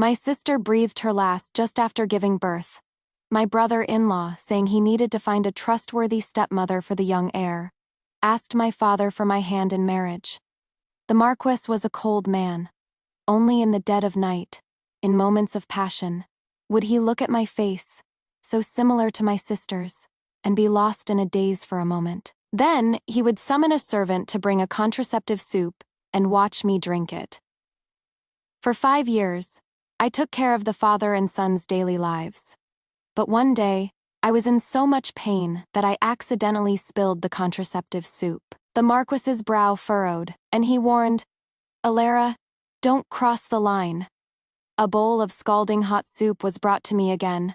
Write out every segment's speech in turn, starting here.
My sister breathed her last just after giving birth. My brother-in-law, saying he needed to find a trustworthy stepmother for the young heir, asked my father for my hand in marriage. The Marquis was a cold man. Only in the dead of night, in moments of passion, would he look at my face, so similar to my sister's, and be lost in a daze for a moment. Then he would summon a servant to bring a contraceptive soup and watch me drink it. For 5 years, I took care of the father and son's daily lives. But one day, I was in so much pain that I accidentally spilled the contraceptive soup. The Marquis's brow furrowed, and he warned, "Alara, don't cross the line." A bowl of scalding hot soup was brought to me again.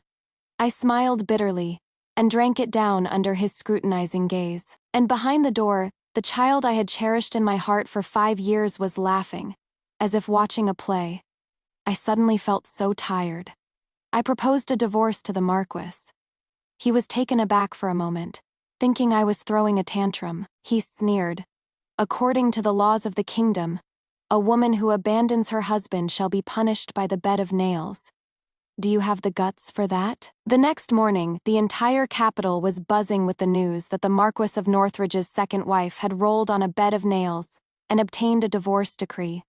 I smiled bitterly, and drank it down under his scrutinizing gaze. And behind the door, the child I had cherished in my heart for 5 years was laughing, as if watching a play. I suddenly felt so tired. I proposed a divorce to the Marquis. He was taken aback for a moment, thinking I was throwing a tantrum. He sneered, "According to the laws of the kingdom, a woman who abandons her husband shall be punished by the bed of nails. Do you have the guts for that?" The next morning, the entire capital was buzzing with the news that the Marquis of Northridge's second wife had rolled on a bed of nails and obtained a divorce decree.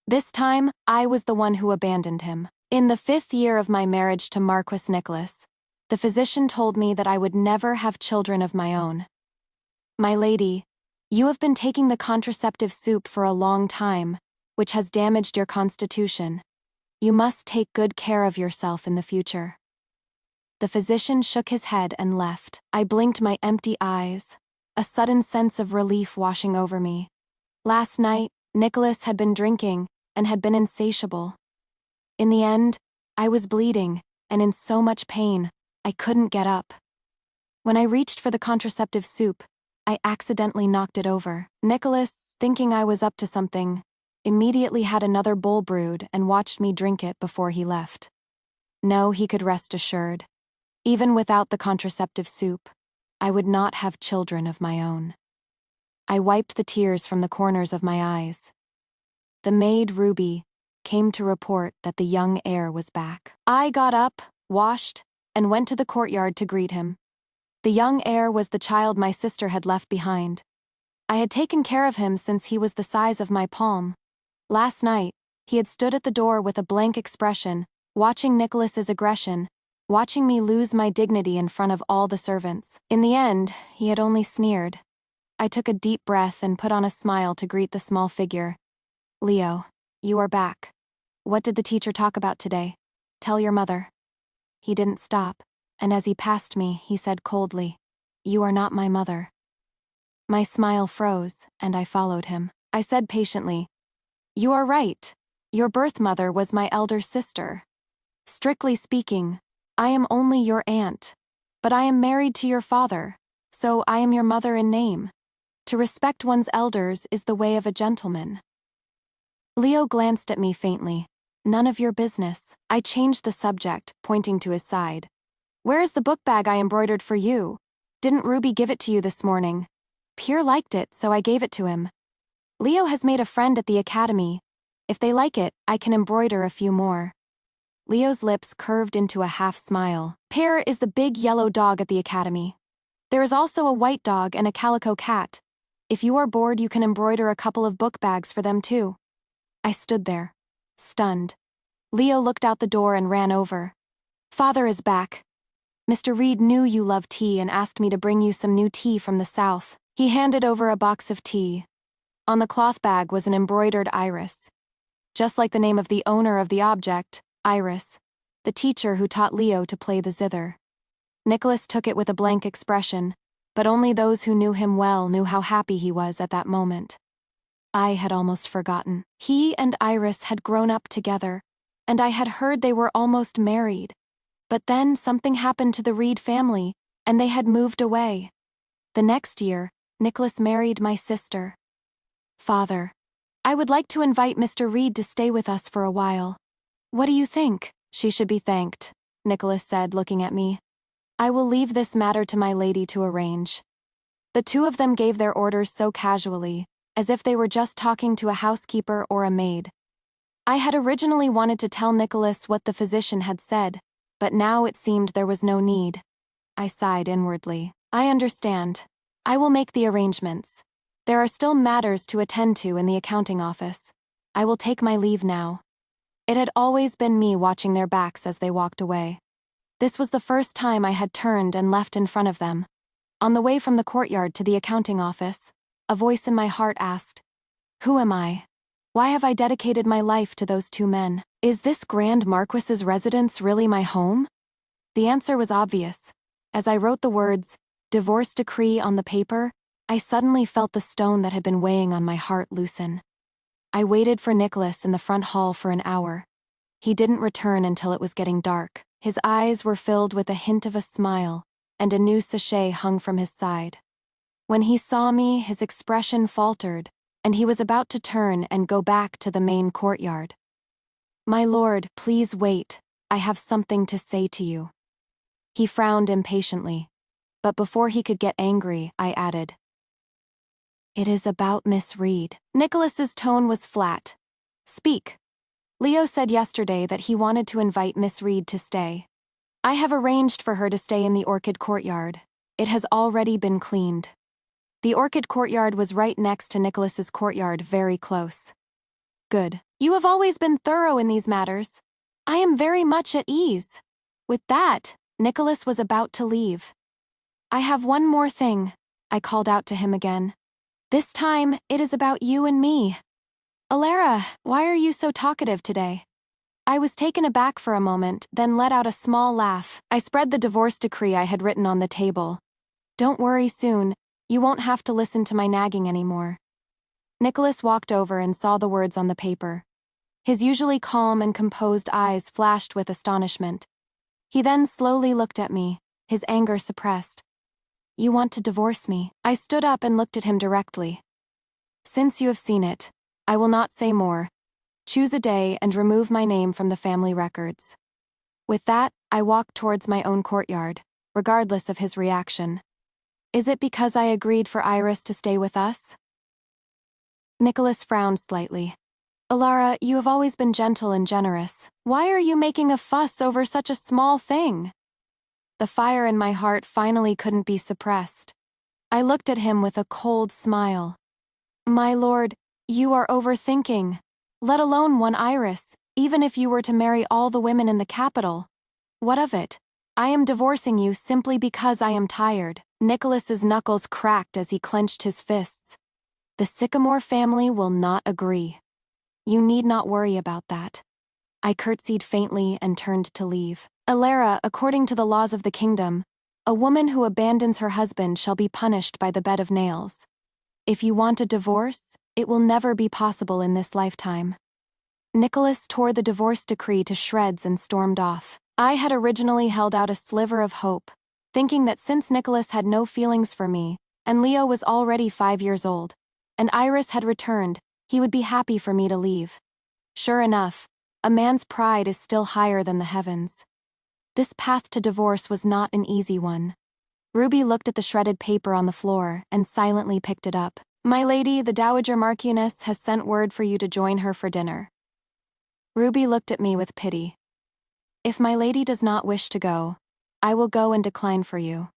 This time, I was the one who abandoned him. In the 5th year of my marriage to Marquis Nicholas, the physician told me that I would never have children of my own. "My lady, you have been taking the contraceptive soup for a long time, which has damaged your constitution. You must take good care of yourself in the future." The physician shook his head and left. I blinked my empty eyes, a sudden sense of relief washing over me. Last night, Nicholas had been drinking and had been insatiable. In the end, I was bleeding and in so much pain, I couldn't get up. When I reached for the contraceptive soup, I accidentally knocked it over. Nicholas, thinking I was up to something, immediately had another bowl brewed and watched me drink it before he left. No, he could rest assured. Even without the contraceptive soup, I would not have children of my own. I wiped the tears from the corners of my eyes. The maid, Ruby, came to report that the young heir was back. I got up, washed, and went to the courtyard to greet him. The young heir was the child my sister had left behind. I had taken care of him since he was the size of my palm. Last night, he had stood at the door with a blank expression, watching Nicholas's aggression, watching me lose my dignity in front of all the servants. In the end, he had only sneered. I took a deep breath and put on a smile to greet the small figure. "Leo, you are back. What did the teacher talk about today? Tell your mother." He didn't stop, and as he passed me, he said coldly, "You are not my mother." My smile froze, and I followed him. I said patiently, "You are right. Your birth mother was my elder sister. Strictly speaking, I am only your aunt, but I am married to your father, so I am your mother in name. To respect one's elders is the way of a gentleman." Leo glanced at me faintly. "None of your business." I changed the subject, pointing to his side. "Where is the book bag I embroidered for you? Didn't Ruby give it to you this morning?" "Pierre liked it, so I gave it to him. Leo has made a friend at the academy. If they like it, I can embroider a few more." Leo's lips curved into a half smile. "Pierre is the big yellow dog at the academy. There is also a white dog and a calico cat. If you are bored, you can embroider a couple of book bags for them too." I stood there, stunned. Leo looked out the door and ran over. "Father is back. Mr. Reed knew you love tea and asked me to bring you some new tea from the south." He handed over a box of tea. On the cloth bag was an embroidered iris. Just like the name of the owner of the object, Iris, the teacher who taught Leo to play the zither. Nicholas took it with a blank expression, but only those who knew him well knew how happy he was at that moment. I had almost forgotten. He and Iris had grown up together, and I had heard they were almost married. But then something happened to the Reed family, and they had moved away. The next year, Nicholas married my sister. "Father, I would like to invite Mr. Reed to stay with us for a while. What do you think?" "She should be thanked," Nicholas said, looking at me. "I will leave this matter to my lady to arrange." The two of them gave their orders so casually, as if they were just talking to a housekeeper or a maid. I had originally wanted to tell Nicholas what the physician had said, but now it seemed there was no need. I sighed inwardly. I understand. I will make the arrangements. There are still matters to attend to in the accounting office. I will take my leave now. It had always been me watching their backs as they walked away. This was the first time I had turned and left in front of them. On the way from the courtyard to the accounting office, a voice in my heart asked, "Who am I? Why have I dedicated my life to those two men? Is this Grand Marquis's residence really my home?" The answer was obvious. As I wrote the words, "divorce decree" on the paper, I suddenly felt the stone that had been weighing on my heart loosen. I waited for Nicholas in the front hall for an hour. He didn't return until it was getting dark. His eyes were filled with a hint of a smile, and a new sachet hung from his side. When he saw me, his expression faltered, and he was about to turn and go back to the main courtyard. "My lord, please wait. I have something to say to you." He frowned impatiently, but before he could get angry, I added, "It is about Miss Reed." Nicholas's tone was flat. "Speak." "Leo said yesterday that he wanted to invite Miss Reed to stay. I have arranged for her to stay in the orchid courtyard. It has already been cleaned." The orchid courtyard was right next to Nicholas's courtyard, very close. "Good. You have always been thorough in these matters. I am very much at ease." With that, Nicholas was about to leave. "I have one more thing," I called out to him again. "This time, it is about you and me." "Alara, why are you so talkative today?" I was taken aback for a moment, then let out a small laugh. I spread the divorce decree I had written on the table. "Don't worry, soon. You won't have to listen to my nagging anymore." Nicholas walked over and saw the words on the paper. His usually calm and composed eyes flashed with astonishment. He then slowly looked at me, his anger suppressed. "You want to divorce me?" I stood up and looked at him directly. "Since you have seen it, I will not say more. Choose a day and remove my name from the family records." With that, I walked towards my own courtyard, regardless of his reaction. "Is it because I agreed for Iris to stay with us?" Nicholas frowned slightly. "Alara, you have always been gentle and generous. Why are you making a fuss over such a small thing?" The fire in my heart finally couldn't be suppressed. I looked at him with a cold smile. "My lord, you are overthinking. Let alone one Iris, even if you were to marry all the women in the capital. What of it? I am divorcing you simply because I am tired." Nicholas's knuckles cracked as he clenched his fists. "The Sycamore family will not agree. You need not worry about that." I curtsied faintly and turned to leave. "Alara, according to the laws of the kingdom, a woman who abandons her husband shall be punished by the bed of nails. If you want a divorce, it will never be possible in this lifetime." Nicholas tore the divorce decree to shreds and stormed off. I had originally held out a sliver of hope, thinking that since Nicholas had no feelings for me, and Leo was already 5 years old, and Iris had returned, he would be happy for me to leave. Sure enough, a man's pride is still higher than the heavens. This path to divorce was not an easy one. Ruby looked at the shredded paper on the floor and silently picked it up. "My lady, the Dowager Marchioness has sent word for you to join her for dinner." Ruby looked at me with pity. "If my lady does not wish to go, I will go and decline for you."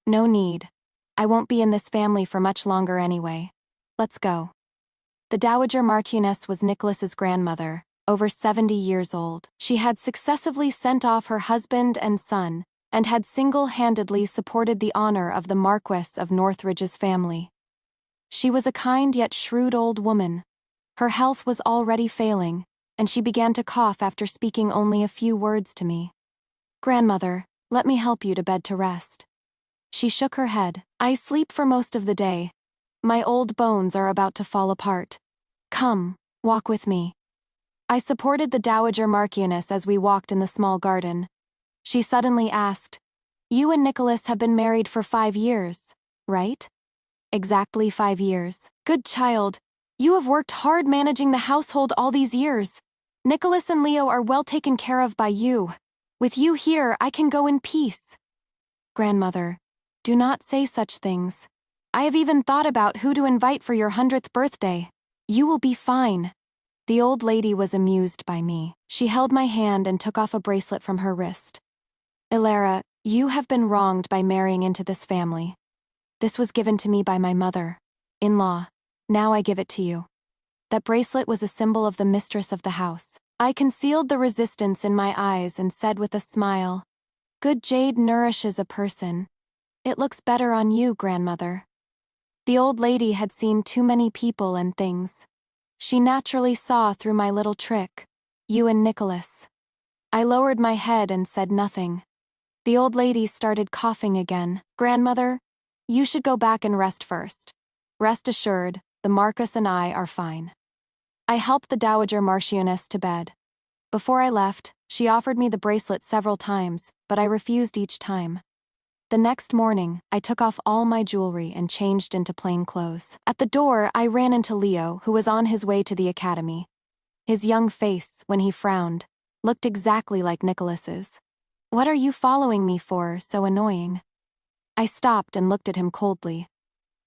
"No need. I won't be in this family for much longer anyway. Let's go." The Dowager Marchioness was Nicholas's grandmother, over 70 years old. She had successively sent off her husband and son, and had single-handedly supported the honor of the Marquess of Northridge's family. She was a kind yet shrewd old woman. Her health was already failing, and she began to cough after speaking only a few words to me. "Grandmother, let me help you to bed to rest." She shook her head. "I sleep for most of the day. My old bones are about to fall apart. Come, walk with me." I supported the Dowager Marchioness as we walked in the small garden. She suddenly asked, "You and Nicholas have been married for 5 years, right?" "Exactly 5 years." "Good child. You have worked hard managing the household all these years. Nicholas and Leo are well taken care of by you. With you here, I can go in peace." "Grandmother, do not say such things. I have even thought about who to invite for your 100th birthday. You will be fine." The old lady was amused by me. She held my hand and took off a bracelet from her wrist. Ilara, you have been wronged by marrying into this family. This was given to me by my mother-in-law. Now I give it to you. That bracelet was a symbol of the mistress of the house. I concealed the resistance in my eyes and said with a smile, "Good jade nourishes a person. It looks better on you, grandmother." The old lady had seen too many people and things. She naturally saw through my little trick. You and Nicholas. I lowered my head and said nothing. The old lady started coughing again. "Grandmother, you should go back and rest first. Rest assured, the Marquis and I are fine." I helped the Dowager Marchioness to bed. Before I left, she offered me the bracelet several times, but I refused each time. The next morning, I took off all my jewelry and changed into plain clothes. At the door, I ran into Leo, who was on his way to the academy. His young face, when he frowned, looked exactly like Nicholas's. "What are you following me for, so annoying?" I stopped and looked at him coldly.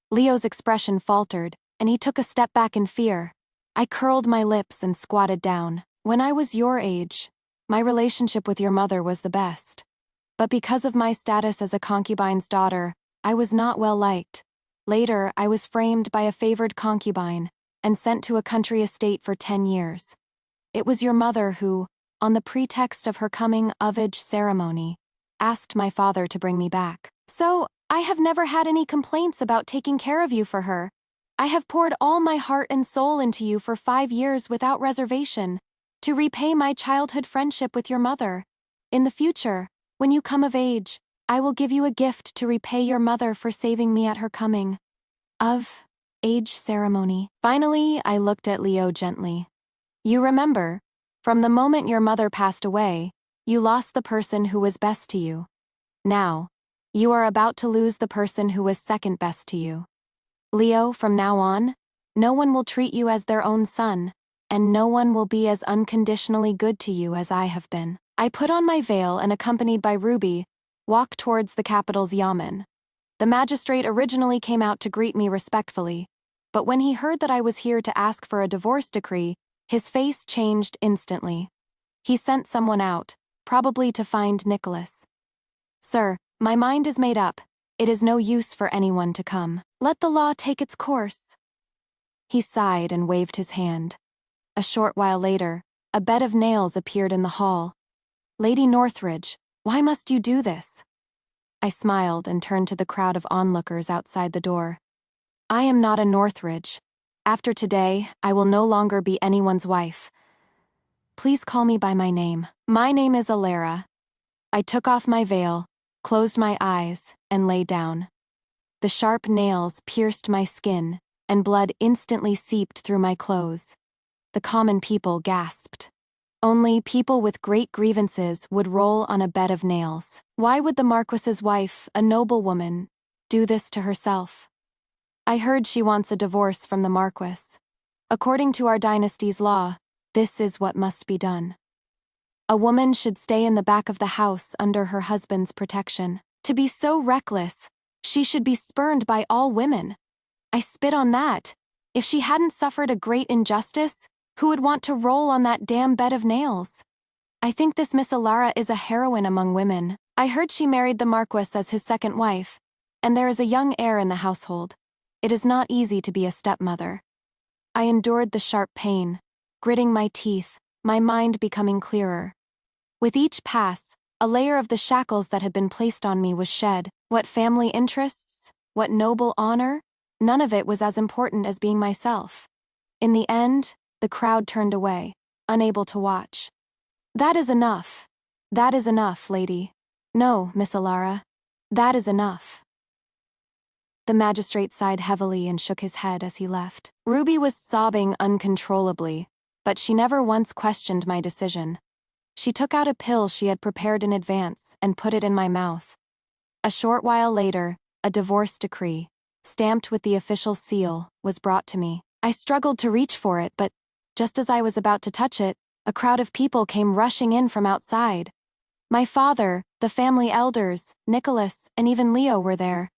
Leo's expression faltered, and he took a step back in fear. I curled my lips and squatted down. "When I was your age, my relationship with your mother was the best. But because of my status as a concubine's daughter, I was not well liked. Later, I was framed by a favored concubine and sent to a country estate for 10 years. It was your mother who, on the pretext of her coming-of-age ceremony, asked my father to bring me back. So, I have never had any complaints about taking care of you for her. I have poured all my heart and soul into you for 5 years without reservation, to repay my childhood friendship with your mother. In the future, when you come of age, I will give you a gift to repay your mother for saving me at her coming-of-age ceremony." Finally, I looked at Leo gently. "You remember, from the moment your mother passed away, you lost the person who was best to you. Now, you are about to lose the person who was second best to you. Leo, from now on, no one will treat you as their own son, and no one will be as unconditionally good to you as I have been." I put on my veil and, accompanied by Ruby, walked towards the capital's yamen. The magistrate originally came out to greet me respectfully, but when he heard that I was here to ask for a divorce decree, his face changed instantly. He sent someone out, probably to find Nicholas. "Sir, my mind is made up. It is no use for anyone to come. Let the law take its course." He sighed and waved his hand. A short while later, a bed of nails appeared in the hall. "Lady Northridge, why must you do this?" I smiled and turned to the crowd of onlookers outside the door. "I am not a Northridge. After today, I will no longer be anyone's wife. Please call me by my name. My name is Ilara." I took off my veil, closed my eyes, and lay down. The sharp nails pierced my skin, and blood instantly seeped through my clothes. The common people gasped. Only people with great grievances would roll on a bed of nails. Why would the Marquis's wife, a noble woman, do this to herself? I heard she wants a divorce from the Marquis. According to our dynasty's law, this is what must be done. A woman should stay in the back of the house under her husband's protection. To be so reckless, she should be spurned by all women. I spit on that. If she hadn't suffered a great injustice, who would want to roll on that damn bed of nails? I think this Miss Ilara is a heroine among women. I heard she married the Marquis as his second wife, and there is a young heir in the household. It is not easy to be a stepmother. I endured the sharp pain, gritting my teeth, my mind becoming clearer. With each pass, a layer of the shackles that had been placed on me was shed. What family interests? What noble honor? None of it was as important as being myself. In the end, the crowd turned away, unable to watch. "That is enough. That is enough, lady. No, Miss Ilara. That is enough." The magistrate sighed heavily and shook his head as he left. Ruby was sobbing uncontrollably, but she never once questioned my decision. She took out a pill she had prepared in advance and put it in my mouth. A short while later, a divorce decree, stamped with the official seal, was brought to me. I struggled to reach for it, but just as I was about to touch it, a crowd of people came rushing in from outside. My father, the family elders, Nicholas, and even Leo were there.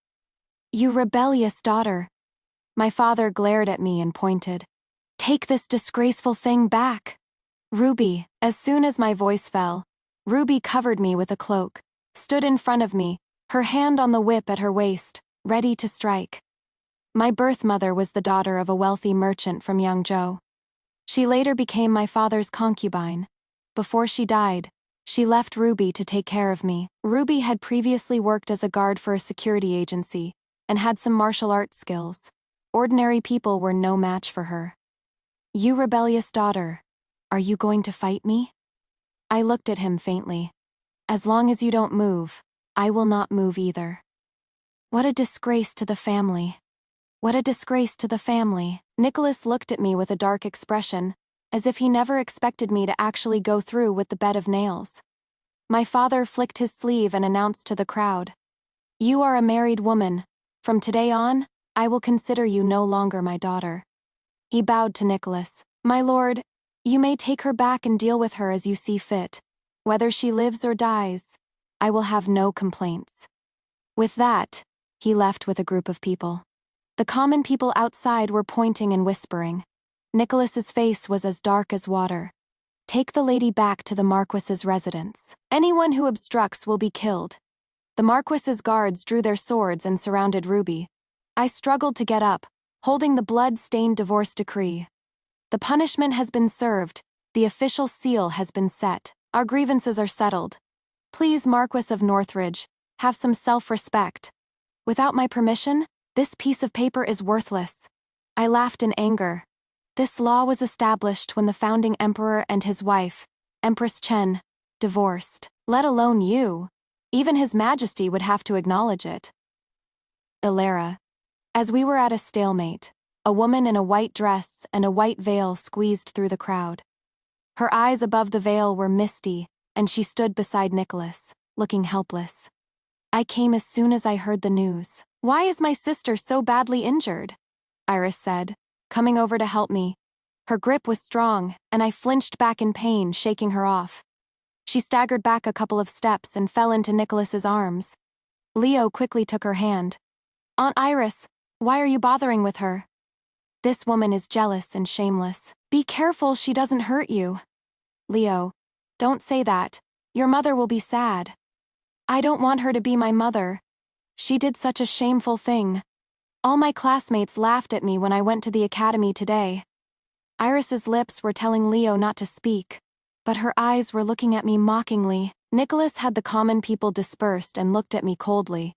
"You rebellious daughter." My father glared at me and pointed. Take this disgraceful thing back. Ruby. As soon as my voice fell, Ruby covered me with a cloak, stood in front of me, her hand on the whip at her waist, ready to strike. My birth mother was the daughter of a wealthy merchant from Yangzhou. She later became my father's concubine. Before she died, she left Ruby to take care of me. Ruby had previously worked as a guard for a security agency and had some martial arts skills. Ordinary people were no match for her. You rebellious daughter, are you going to fight me? I looked at him faintly. As long as you don't move, I will not move either. What a disgrace to the family. What a disgrace to the family. Nicholas looked at me with a dark expression, as if he never expected me to actually go through with the bed of nails. My father flicked his sleeve and announced to the crowd, "You are a married woman. From today on, I will consider you no longer my daughter." He bowed to Nicholas. "My lord, you may take her back and deal with her as you see fit. Whether she lives or dies, I will have no complaints." With that, he left with a group of people. The common people outside were pointing and whispering. Nicholas's face was as dark as water. "Take the lady back to the Marquis's residence. Anyone who obstructs will be killed." The Marquis's guards drew their swords and surrounded Ruby. I struggled to get up, holding the blood-stained divorce decree. "The punishment has been served. The official seal has been set. Our grievances are settled. Please, Marquis of Northridge, have some self-respect. Without my permission, this piece of paper is worthless." I laughed in anger. This law was established when the founding emperor and his wife, Empress Chen, divorced. Let alone you. Even His Majesty would have to acknowledge it. Ilara. As we were at a stalemate, a woman in a white dress and a white veil squeezed through the crowd. Her eyes above the veil were misty, and she stood beside Nicholas, looking helpless. "I came as soon as I heard the news." "Why is my sister so badly injured?" Iris said, coming over to help me. Her grip was strong, and I flinched back in pain, shaking her off. She staggered back a couple of steps and fell into Nicholas's arms. Leo quickly took her hand. "Aunt Iris, why are you bothering with her? This woman is jealous and shameless. Be careful she doesn't hurt you." "Leo, don't say that. Your mother will be sad." "I don't want her to be my mother. She did such a shameful thing. All my classmates laughed at me when I went to the academy today." Iris's lips were telling Leo not to speak, but her eyes were looking at me mockingly. Nicholas had the common people dispersed and looked at me coldly.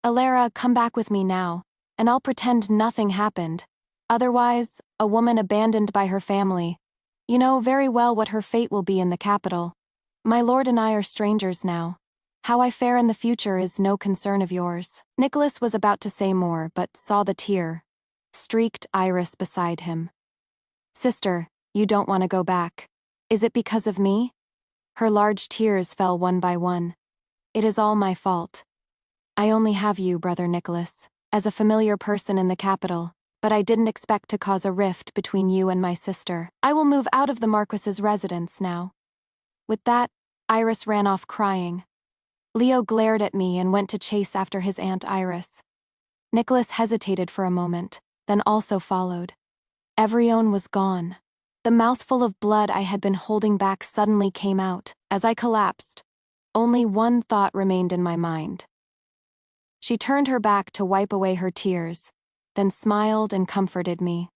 "Ilara, come back with me now, and I'll pretend nothing happened. Otherwise, a woman abandoned by her family. You know very well what her fate will be in the capital. My lord and I are strangers now. How I fare in the future is no concern of yours." Nicholas was about to say more, but saw the tear-streaked Iris beside him. "Sister, you don't want to go back. Is it because of me?" Her large tears fell one by one. "It is all my fault. I only have you, brother Nicholas, as a familiar person in the capital, but I didn't expect to cause a rift between you and my sister. I will move out of the Marquis's residence now." With that, Iris ran off crying. Leo glared at me and went to chase after his Aunt Iris. Nicholas hesitated for a moment, then also followed. Everyone was gone. The mouthful of blood I had been holding back suddenly came out. As I collapsed, only one thought remained in my mind. She turned her back to wipe away her tears, then smiled and comforted me.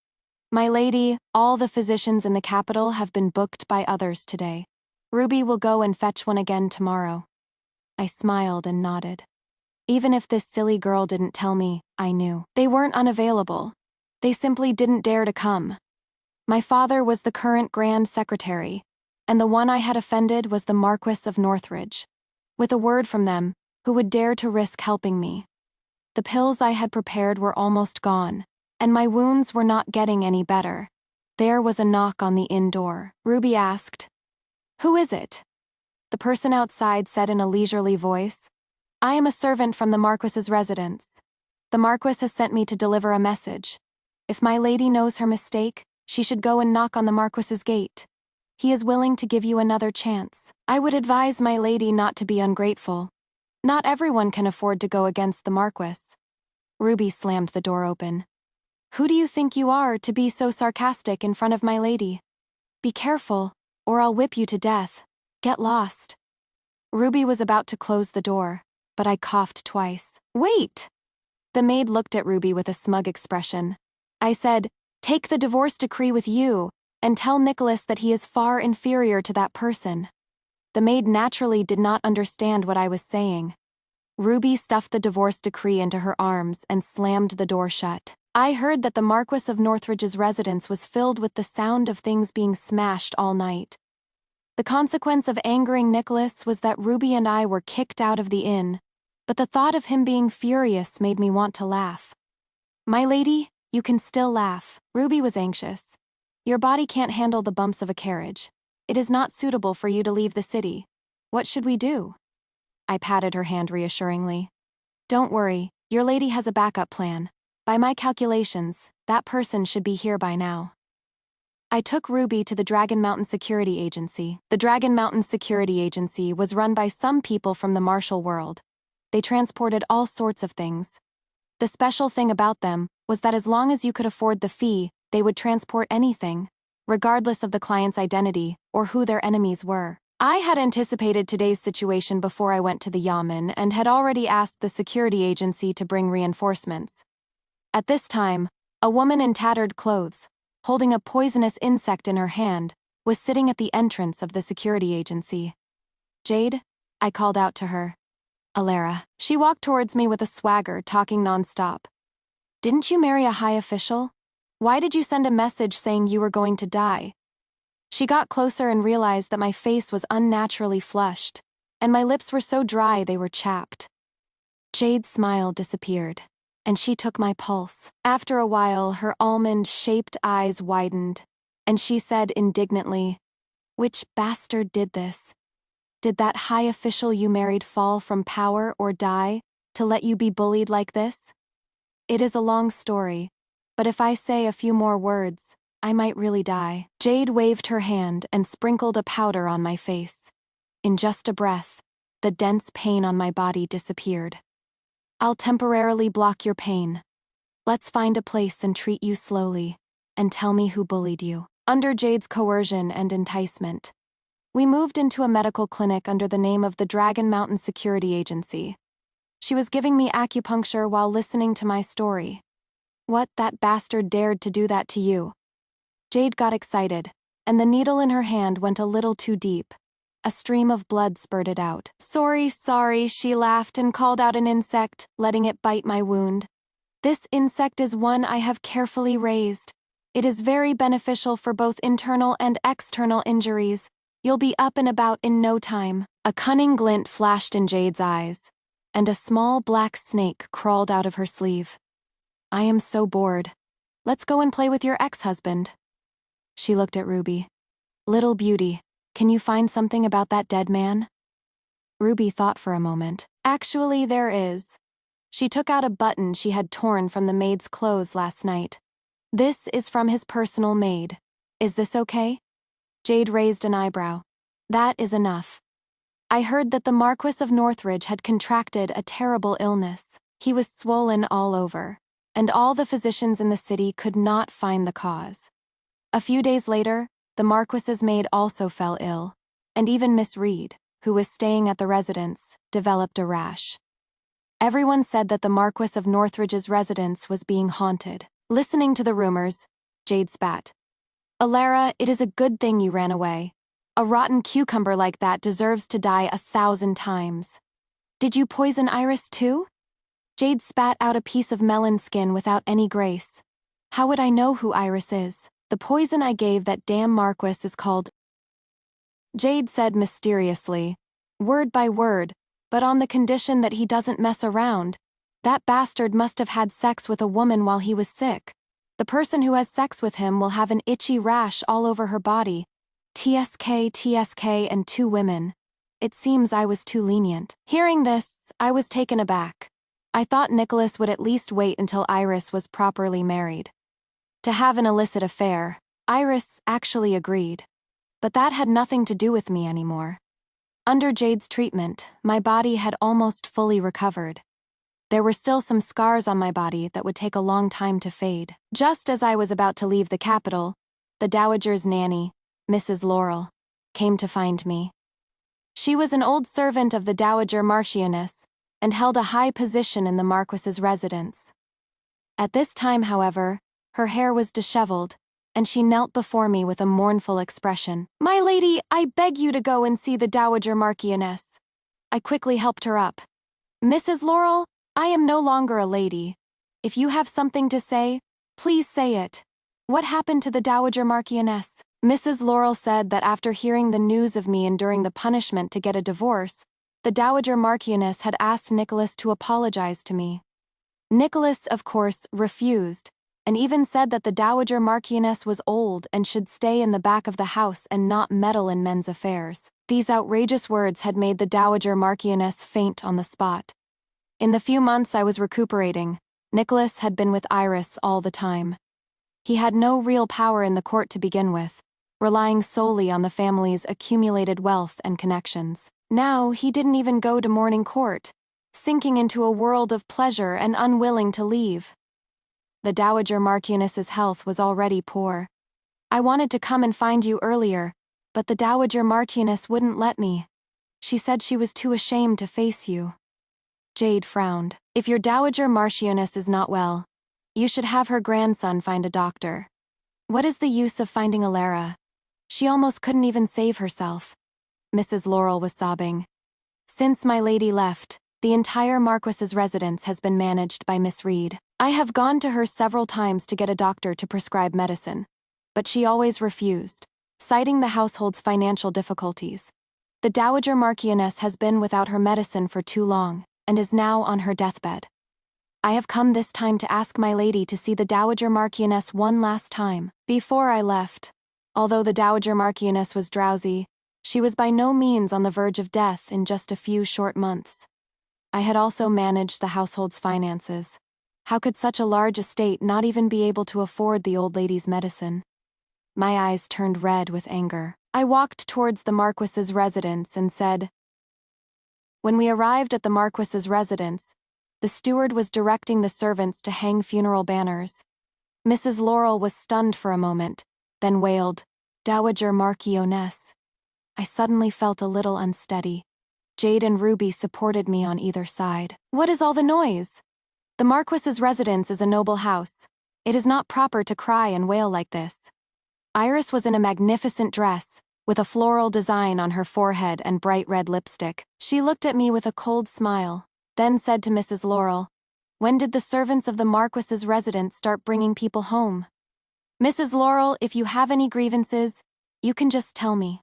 "My lady, all the physicians in the capital have been booked by others today. Ruby will go and fetch one again tomorrow." I smiled and nodded. Even if this silly girl didn't tell me, I knew. They weren't unavailable. They simply didn't dare to come. My father was the current Grand Secretary, and the one I had offended was the Marquis of Northridge. With a word from them, who would dare to risk helping me? The pills I had prepared were almost gone, and my wounds were not getting any better. There was a knock on the inn door. Ruby asked, "Who is it?" The person outside said in a leisurely voice, "I am a servant from the Marquis's residence. The Marquis has sent me to deliver a message. If my lady knows her mistake, she should go and knock on the Marquis's gate. He is willing to give you another chance. I would advise my lady not to be ungrateful. Not everyone can afford to go against the Marquis." Ruby slammed the door open. Who do you think you are to be so sarcastic in front of my lady? Be careful, or I'll whip you to death. Get lost. Ruby was about to close the door, but I coughed twice. Wait! The maid looked at Ruby with a smug expression. I said, take the divorce decree with you, and tell Nicholas that he is far inferior to that person. The maid naturally did not understand what I was saying. Ruby stuffed the divorce decree into her arms and slammed the door shut. I heard that the Marquis of Northridge's residence was filled with the sound of things being smashed all night. The consequence of angering Nicholas was that Ruby and I were kicked out of the inn, but the thought of him being furious made me want to laugh. My lady, you can still laugh. Ruby was anxious. Your body can't handle the bumps of a carriage. It is not suitable for you to leave the city. What should we do? I patted her hand reassuringly. Don't worry, your lady has a backup plan. By my calculations, that person should be here by now. I took Ruby to the Dragon Mountain Security Agency. The Dragon Mountain Security Agency was run by some people from the martial world. They transported all sorts of things. The special thing about them was that as long as you could afford the fee, they would transport anything, regardless of the client's identity or who their enemies were. I had anticipated today's situation before I went to the Yamen and had already asked the security agency to bring reinforcements. At this time, a woman in tattered clothes, holding a poisonous insect in her hand, was sitting at the entrance of the security agency. Jade? I called out to her. Alara. She walked towards me with a swagger, talking nonstop. Didn't you marry a high official? Why did you send a message saying you were going to die? She got closer and realized that my face was unnaturally flushed, and my lips were so dry they were chapped. Jade's smile disappeared, and she took my pulse. After a while, her almond-shaped eyes widened, and she said indignantly, "Which bastard did this? Did that high official you married fall from power or die to let you be bullied like this? It is a long story, but if I say a few more words, I might really die." Jade waved her hand and sprinkled a powder on my face. In just a breath, the dense pain on my body disappeared. I'll temporarily block your pain. Let's find a place and treat you slowly, and tell me who bullied you. Under Jade's coercion and enticement, we moved into a medical clinic under the name of the Dragon Mountain Security Agency. She was giving me acupuncture while listening to my story. What, that bastard dared to do that to you? Jade got excited, and the needle in her hand went a little too deep. A stream of blood spurted out. Sorry, she laughed and called out an insect, letting it bite my wound. This insect is one I have carefully raised. It is very beneficial for both internal and external injuries. You'll be up and about in no time. A cunning glint flashed in Jade's eyes, and a small black snake crawled out of her sleeve. I am so bored. Let's go and play with your ex-husband. She looked at Ruby. Little beauty, can you find something about that dead man? Ruby thought for a moment. Actually, there is. She took out a button she had torn from the maid's clothes last night. This is from his personal maid. Is this okay? Jade raised an eyebrow. That is enough. I heard that the Marquis of Northridge had contracted a terrible illness. He was swollen all over, and all the physicians in the city could not find the cause. A few days later, the Marquis's maid also fell ill, and even Miss Reed, who was staying at the residence, developed a rash. Everyone said that the Marquis of Northridge's residence was being haunted. Listening to the rumors, Jade spat. Alara, it is a good thing you ran away. A rotten cucumber like that deserves to die 1,000 times. Did you poison Iris too? Jade spat out a piece of melon skin without any grace. How would I know who Iris is? The poison I gave that damn Marquis is called... Jade said mysteriously, word by word, but on the condition that he doesn't mess around. That bastard must have had sex with a woman while he was sick. The person who has sex with him will have an itchy rash all over her body. TSK, and 2 women. It seems I was too lenient. Hearing this, I was taken aback. I thought Nicholas would at least wait until Iris was properly married. To have an illicit affair, Iris actually agreed. But that had nothing to do with me anymore. Under Jade's treatment, my body had almost fully recovered. There were still some scars on my body that would take a long time to fade. Just as I was about to leave the capital, the dowager's nanny, Mrs. Laurel, came to find me. She was an old servant of the dowager marchioness and held a high position in the marquis's residence. At this time, however, her hair was disheveled, and she knelt before me with a mournful expression. "My lady, I beg you to go and see the dowager marchioness." I quickly helped her up. "Mrs. Laurel, I am no longer a lady. If you have something to say, please say it. What happened to the dowager marchioness?" Mrs. Laurel said that after hearing the news of me enduring the punishment to get a divorce, the dowager marchioness had asked Nicholas to apologize to me. Nicholas, of course, refused, and even said that the dowager marchioness was old and should stay in the back of the house and not meddle in men's affairs. These outrageous words had made the dowager marchioness faint on the spot. In the few months I was recuperating, Nicholas had been with Iris all the time. He had no real power in the court to begin with, relying solely on the family's accumulated wealth and connections. Now he didn't even go to morning court, sinking into a world of pleasure and unwilling to leave. The dowager marchioness's health was already poor. I wanted to come and find you earlier, but the dowager marchioness wouldn't let me. She said she was too ashamed to face you. Jade frowned. "If your dowager marchioness is not well, you should have her grandson find a doctor. What is the use of finding Alara? She almost couldn't even save herself." Mrs. Laurel was sobbing. "Since my lady left, the entire Marquis's residence has been managed by Miss Reed. I have gone to her several times to get a doctor to prescribe medicine, but she always refused, citing the household's financial difficulties. The dowager marchioness has been without her medicine for too long, and is now on her deathbed. I have come this time to ask my lady to see the dowager marchioness one last time." Before I left, although the dowager marchioness was drowsy, she was by no means on the verge of death in just a few short months. I had also managed the household's finances. How could such a large estate not even be able to afford the old lady's medicine? My eyes turned red with anger. I walked towards the Marquis's residence and said, When we arrived at the Marquis's residence, the steward was directing the servants to hang funeral banners. Mrs. Laurel was stunned for a moment, then wailed, "Dowager Marchioness." I suddenly felt a little unsteady. Jade and Ruby supported me on either side. "What is all the noise? The Marquis's residence is a noble house. It is not proper to cry and wail like this." Iris was in a magnificent dress, with a floral design on her forehead and bright red lipstick. She looked at me with a cold smile, then said to Mrs. Laurel, "When did the servants of the Marquis's residence start bringing people home? Mrs. Laurel, if you have any grievances, you can just tell me.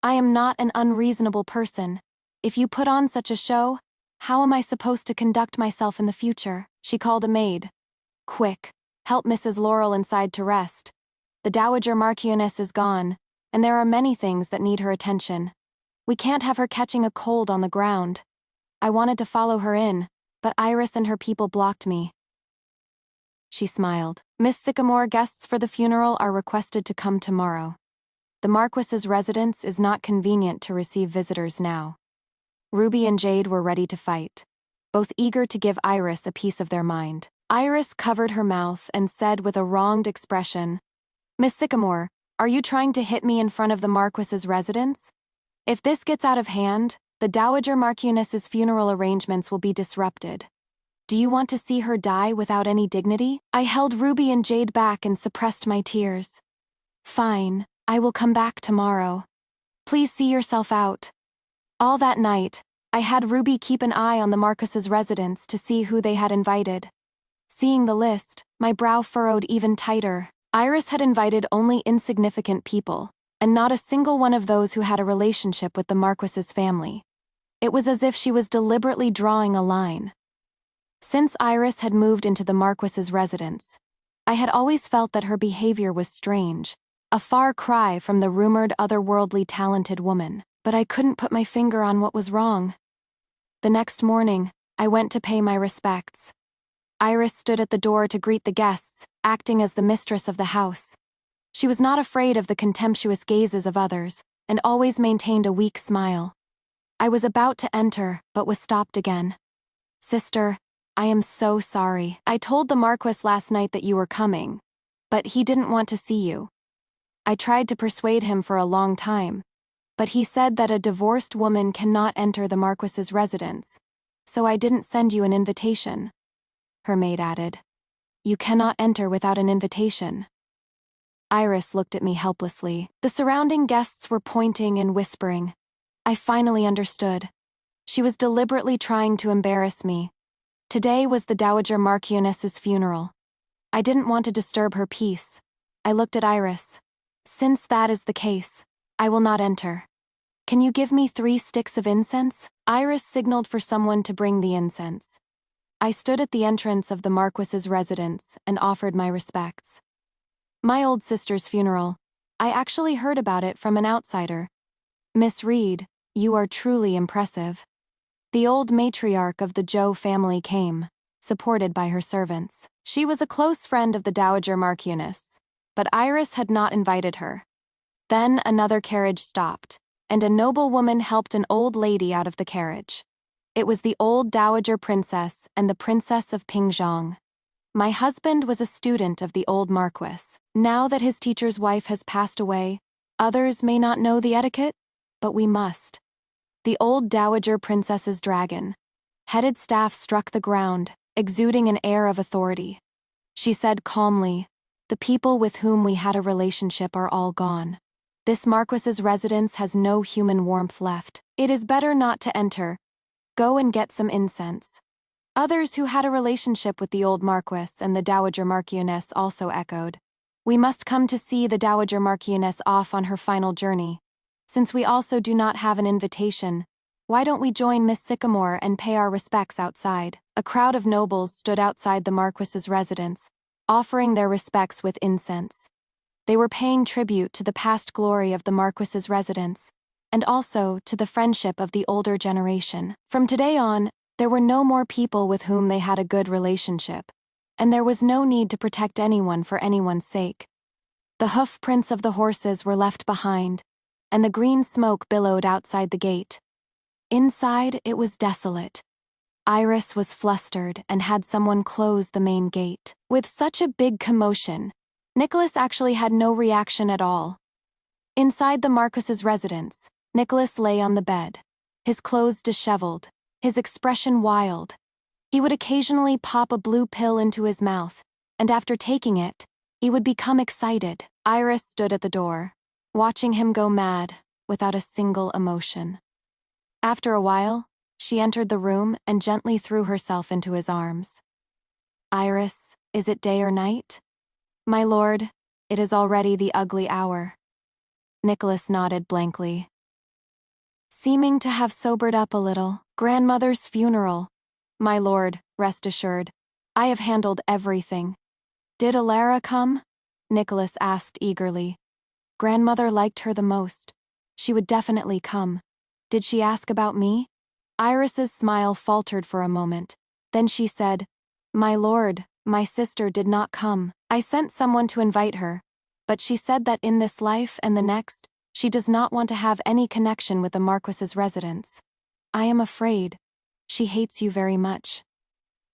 I am not an unreasonable person. If you put on such a show, how am I supposed to conduct myself in the future?" She called a maid. "Quick, help Mrs. Laurel inside to rest. The dowager marchioness is gone, and there are many things that need her attention. We can't have her catching a cold on the ground." I wanted to follow her in, but Iris and her people blocked me. She smiled. "Miss Sycamore, guests for the funeral are requested to come tomorrow. The Marquis's residence is not convenient to receive visitors now." Ruby and Jade were ready to fight, both eager to give Iris a piece of their mind. Iris covered her mouth and said with a wronged expression, "Miss Sycamore, are you trying to hit me in front of the Marquis's residence? If this gets out of hand, the dowager marchioness's funeral arrangements will be disrupted. Do you want to see her die without any dignity?" I held Ruby and Jade back and suppressed my tears. "Fine, I will come back tomorrow. Please see yourself out." All that night, I had Ruby keep an eye on the Marquis's residence to see who they had invited. Seeing the list, my brow furrowed even tighter. Iris had invited only insignificant people, and not a single one of those who had a relationship with the Marquis's family. It was as if she was deliberately drawing a line. Since Iris had moved into the Marquis's residence, I had always felt that her behavior was strange, a far cry from the rumored otherworldly talented woman, but I couldn't put my finger on what was wrong. The next morning, I went to pay my respects. Iris stood at the door to greet the guests, acting as the mistress of the house. She was not afraid of the contemptuous gazes of others, and always maintained a weak smile. I was about to enter, but was stopped again. "Sister, I am so sorry. I told the Marquis last night that you were coming, but he didn't want to see you. I tried to persuade him for a long time, but he said that a divorced woman cannot enter the Marquis's residence, so I didn't send you an invitation. Her maid added. You cannot enter without an invitation. Iris looked at me helplessly. The surrounding guests were pointing and whispering. I finally understood. She was deliberately trying to embarrass me. Today was the Dowager Marchioness's funeral. I didn't want to disturb her peace. I looked at Iris. Since that is the case, I will not enter. Can you give me 3 sticks of incense? Iris signaled for someone to bring the incense. I stood at the entrance of the Marquis's residence and offered my respects. My old sister's funeral. I actually heard about it from an outsider. Miss Reed, you are truly impressive. The old matriarch of the Zhou family came, supported by her servants. She was a close friend of the Dowager Marchioness, but Iris had not invited her. Then another carriage stopped, and a noblewoman helped an old lady out of the carriage. It was the old Dowager Princess and the Princess of Pingzhong. My husband was a student of the old Marquis. Now that his teacher's wife has passed away, others may not know the etiquette, but we must. The old Dowager Princess's dragon. Headed staff struck the ground, exuding an air of authority. She said calmly, the people with whom we had a relationship are all gone. This Marquis's residence has no human warmth left. It is better not to enter. Go and get some incense. Others who had a relationship with the old Marquis and the Dowager Marchioness also echoed. We must come to see the Dowager Marchioness off on her final journey. Since we also do not have an invitation, why don't we join Miss Sycamore and pay our respects outside? A crowd of nobles stood outside the Marquis's residence, offering their respects with incense. They were paying tribute to the past glory of the Marquis's residence, and also to the friendship of the older generation. From today on, there were no more people with whom they had a good relationship, and there was no need to protect anyone for anyone's sake. The hoof prints of the horses were left behind, and the green smoke billowed outside the gate. Inside, it was desolate. Iris was flustered and had someone close the main gate. With such a big commotion, Nicholas actually had no reaction at all. Inside the Marquis's residence, Nicholas lay on the bed, his clothes disheveled, his expression wild. He would occasionally pop a blue pill into his mouth, and after taking it, he would become excited. Iris stood at the door, watching him go mad, without a single emotion. After a while, she entered the room and gently threw herself into his arms. Iris, is it day or night? My lord, it is already the ugly hour. Nicholas nodded blankly. Seeming to have sobered up a little. Grandmother's funeral. My lord, rest assured, I have handled everything. Did Alara come? Nicholas asked eagerly. Grandmother liked her the most. She would definitely come. Did she ask about me? Iris's smile faltered for a moment. Then she said, My lord, my sister did not come. I sent someone to invite her, but she said that in this life and the next, she does not want to have any connection with the Marquis's residence. I am afraid. She hates you very much.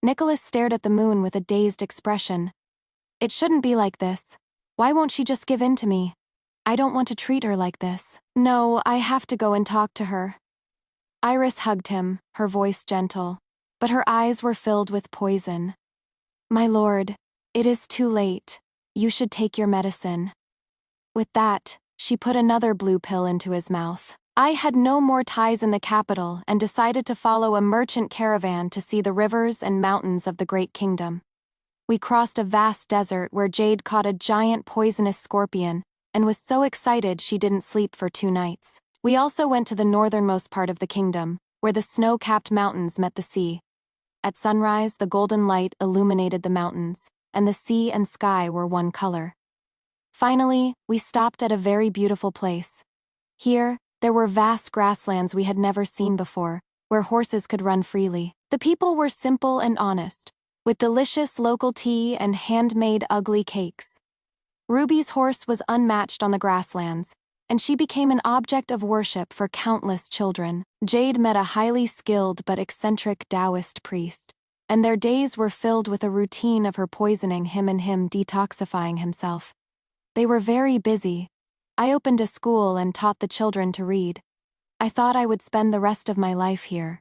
Nicholas stared at the moon with a dazed expression. It shouldn't be like this. Why won't she just give in to me? I don't want to treat her like this. No, I have to go and talk to her. Iris hugged him, her voice gentle, but her eyes were filled with poison. My lord, it is too late. You should take your medicine. With that, she put another blue pill into his mouth. I had no more ties in the capital and decided to follow a merchant caravan to see the rivers and mountains of the great kingdom. We crossed a vast desert where Jade caught a giant poisonous scorpion and was so excited she didn't sleep for 2 nights. We also went to the northernmost part of the kingdom, where the snow-capped mountains met the sea. At sunrise, the golden light illuminated the mountains, and the sea and sky were one color. Finally, we stopped at a very beautiful place. Here, there were vast grasslands we had never seen before, where horses could run freely. The people were simple and honest, with delicious local tea and handmade ugly cakes. Ruby's horse was unmatched on the grasslands, and she became an object of worship for countless children. Jade met a highly skilled but eccentric Taoist priest, and their days were filled with a routine of her poisoning him and him detoxifying himself. They were very busy. I opened a school and taught the children to read. I thought I would spend the rest of my life here.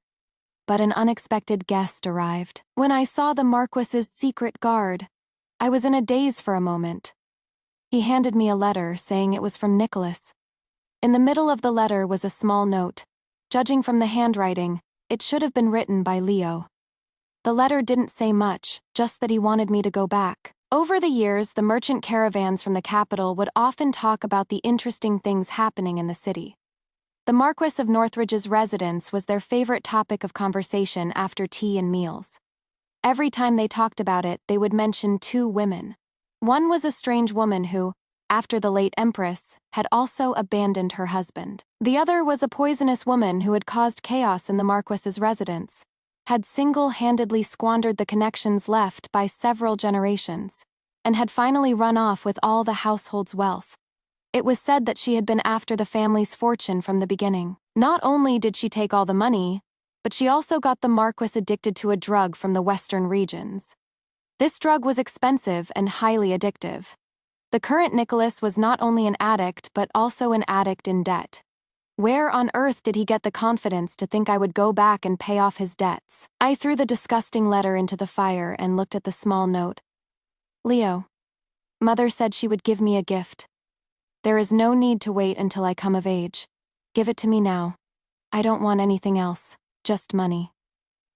But an unexpected guest arrived. When I saw the Marquis's secret guard, I was in a daze for a moment. He handed me a letter saying it was from Nicholas. In the middle of the letter was a small note. Judging from the handwriting, it should have been written by Leo. The letter didn't say much, just that he wanted me to go back. Over the years, the merchant caravans from the capital would often talk about the interesting things happening in the city. The Marquis of Northridge's residence was their favorite topic of conversation after tea and meals. Every time they talked about it, they would mention two women. One was a strange woman who, after the late Empress, had also abandoned her husband. The other was a poisonous woman who had caused chaos in the Marquis's residence, had single-handedly squandered the connections left by several generations, and had finally run off with all the household's wealth. It was said that she had been after the family's fortune from the beginning. Not only did she take all the money, but she also got the Marquis addicted to a drug from the western regions. This drug was expensive and highly addictive. The current Nicholas was not only an addict but also an addict in debt. Where on earth did he get the confidence to think I would go back and pay off his debts? I threw the disgusting letter into the fire and looked at the small note. Leo. Mother said she would give me a gift. There is no need to wait until I come of age. Give it to me now. I don't want anything else, just money.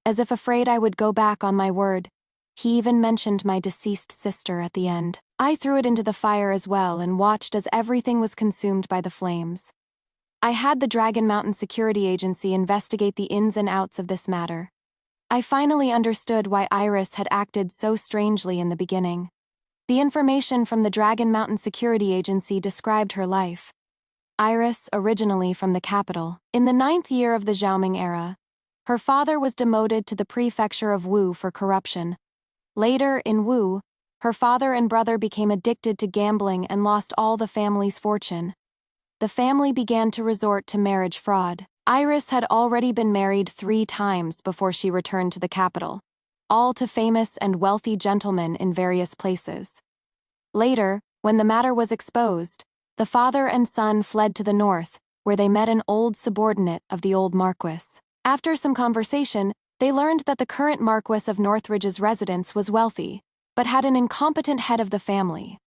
As if afraid I would go back on my word, he even mentioned my deceased sister at the end. I threw it into the fire as well and watched as everything was consumed by the flames. I had the Dragon Mountain Security Agency investigate the ins and outs of this matter. I finally understood why Iris had acted so strangely in the beginning. The information from the Dragon Mountain Security Agency described her life. Iris, originally from the capital, in the 9th year of the Xiaoming era, her father was demoted to the prefecture of Wu for corruption. Later, in Wu, her father and brother became addicted to gambling and lost all the family's fortune. The family began to resort to marriage fraud. Iris had already been married 3 times before she returned to the capital, all to famous and wealthy gentlemen in various places. Later, when the matter was exposed, the father and son fled to the north, where they met an old subordinate of the old Marquis. After some conversation, they learned that the current Marquis of Northridge's residence was wealthy, but had an incompetent head of the family.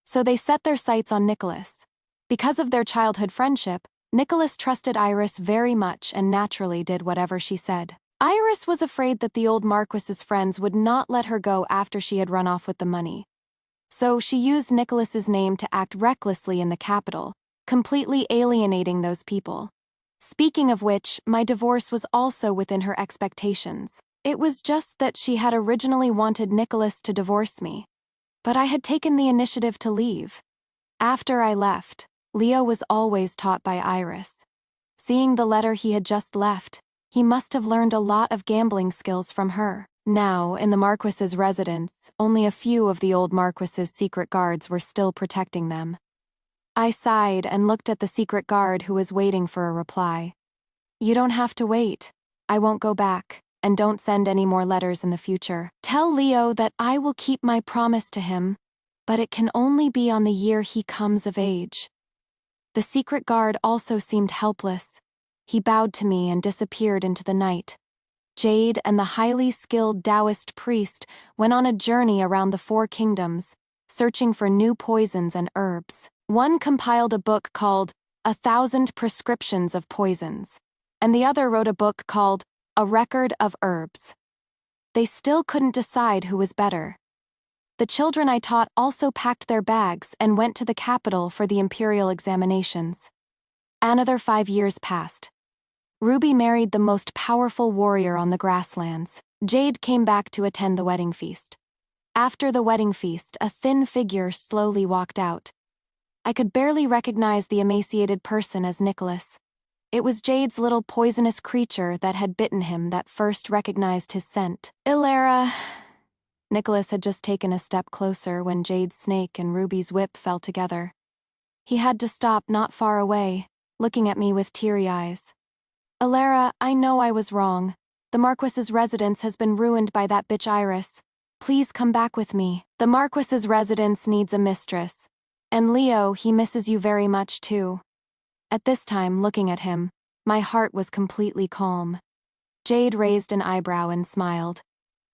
So they set their sights on Nicholas. Because of their childhood friendship, Nicholas trusted Iris very much and naturally did whatever she said. Iris was afraid that the old Marquis's friends would not let her go after she had run off with the money. So she used Nicholas's name to act recklessly in the capital, completely alienating those people. Speaking of which, my divorce was also within her expectations. It was just that she had originally wanted Nicholas to divorce me. But I had taken the initiative to leave. After I left, Leo was always taught by Iris. Seeing the letter he had just left, he must have learned a lot of gambling skills from her. Now, in the Marquis's residence, only a few of the old Marquis's secret guards were still protecting them. I sighed and looked at the secret guard who was waiting for a reply. You don't have to wait. I won't go back, and don't send any more letters in the future. Tell Leo that I will keep my promise to him, but it can only be on the year he comes of age. The secret guard also seemed helpless. He bowed to me and disappeared into the night. Jade and the highly skilled Taoist priest went on a journey around the 4 kingdoms, searching for new poisons and herbs. One compiled a book called 1,000 Prescriptions of Poisons, and the other wrote a book called A Record of Herbs. They still couldn't decide who was better. The children I taught also packed their bags and went to the capital for the imperial examinations. Another 5 years passed. Ruby married the most powerful warrior on the grasslands. Jade came back to attend the wedding feast. After the wedding feast, a thin figure slowly walked out. I could barely recognize the emaciated person as Nicholas. It was Jade's little poisonous creature that had bitten him that first recognized his scent. Ilara. Nicholas had just taken a step closer when Jade's snake and Ruby's whip fell together. He had to stop not far away, looking at me with teary eyes. Ilara, I know I was wrong. The Marquis's residence has been ruined by that bitch Iris. Please come back with me. The Marquis's residence needs a mistress. And Leo, he misses you very much too. At this time, looking at him, my heart was completely calm. Jade raised an eyebrow and smiled.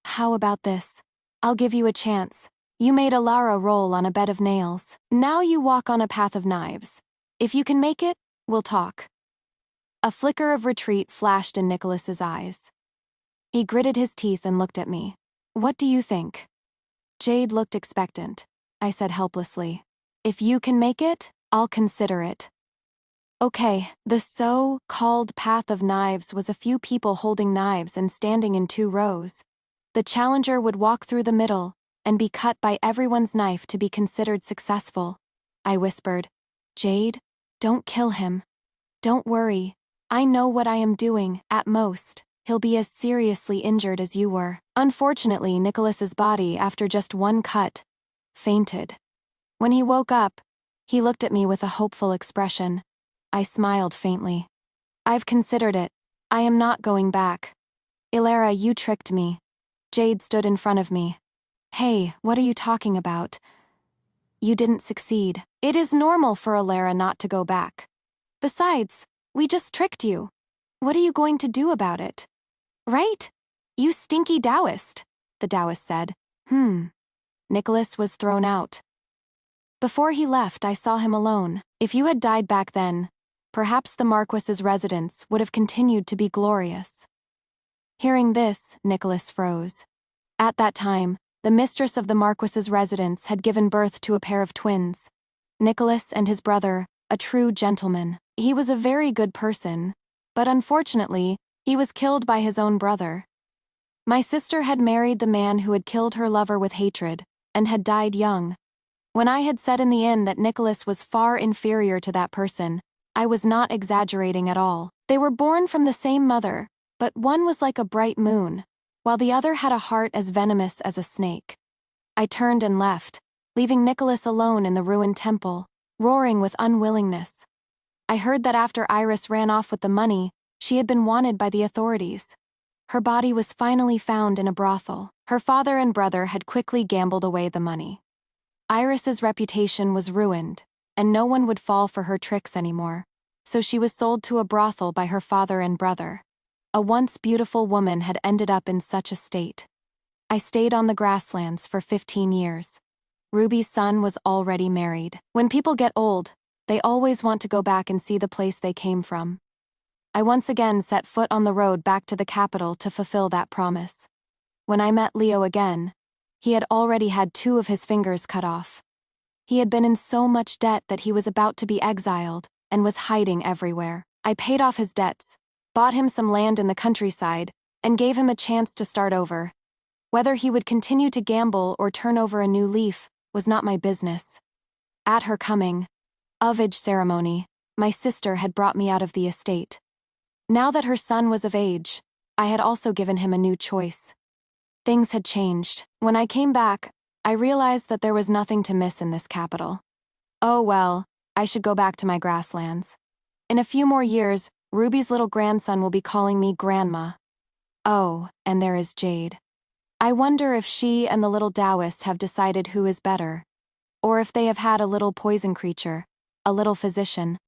How about this? I'll give you a chance. You made Alara roll on a bed of nails. Now you walk on a path of knives. If you can make it, we'll talk. A flicker of retreat flashed in Nicholas's eyes. He gritted his teeth and looked at me. What do you think? Jade looked expectant. I said helplessly. If you can make it, I'll consider it. Okay, the so-called path of knives was a few people holding knives and standing in 2 rows. The challenger would walk through the middle and be cut by everyone's knife to be considered successful. I whispered, Jade, don't kill him. Don't worry. I know what I am doing. At most, he'll be as seriously injured as you were. Unfortunately, Nicholas's body, after just 1 cut, fainted. When he woke up, he looked at me with a hopeful expression. I smiled faintly. I've considered it. I am not going back. Ilara, you tricked me. Jade stood in front of me. Hey, what are you talking about? You didn't succeed. It is normal for Ilara not to go back. Besides, we just tricked you. What are you going to do about it? Right? You stinky Taoist, the Taoist said. Nicholas was thrown out. Before he left, I saw him alone. If you had died back then, perhaps the Marquis's residence would have continued to be glorious. Hearing this, Nicholas froze. At that time, the mistress of the Marquis's residence had given birth to a pair of twins. Nicholas and his brother, a true gentleman. He was a very good person, but unfortunately, he was killed by his own brother. My sister had married the man who had killed her lover with hatred, and had died young. When I had said in the inn that Nicholas was far inferior to that person, I was not exaggerating at all. They were born from the same mother, but one was like a bright moon, while the other had a heart as venomous as a snake. I turned and left, leaving Nicholas alone in the ruined temple, roaring with unwillingness. I heard that after Iris ran off with the money, she had been wanted by the authorities. Her body was finally found in a brothel. Her father and brother had quickly gambled away the money. Iris's reputation was ruined, and no one would fall for her tricks anymore, so she was sold to a brothel by her father and brother. A once beautiful woman had ended up in such a state. I stayed on the grasslands for 15 years. Ruby's son was already married. When people get old, they always want to go back and see the place they came from. I once again set foot on the road back to the capital to fulfill that promise. When I met Leo again, he had already had 2 of his fingers cut off. He had been in so much debt that he was about to be exiled and was hiding everywhere. I paid off his debts, bought him some land in the countryside, and gave him a chance to start over. Whether he would continue to gamble or turn over a new leaf was not my business. At her coming of age ceremony, my sister had brought me out of the estate. Now that her son was of age, I had also given him a new choice. Things had changed. When I came back, I realized that there was nothing to miss in this capital. Oh well, I should go back to my grasslands. In a few more years, Ruby's little grandson will be calling me Grandma. Oh, and there is Jade. I wonder if she and the little Taoist have decided who is better, or if they have had a little poison creature, a little physician.